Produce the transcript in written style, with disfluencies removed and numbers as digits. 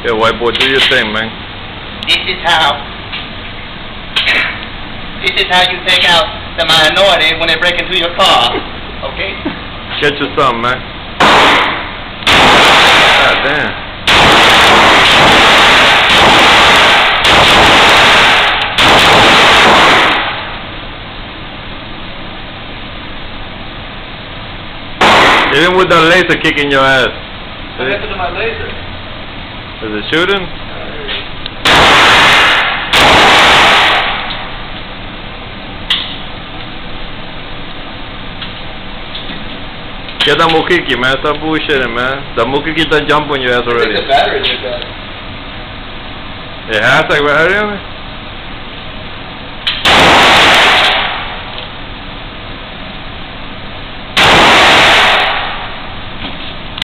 Yeah, white boy, do your thing, man. This is how you take out the minority when they break into your car. Okay? Get you something, man. God damn. Even with the laser kicking your ass. What happened to my laser? Is it shooting? Get that Mukiki, man. Stop bullshitting, man. The Mukiki done jump on your ass already. The battery did that. It has like battery on it?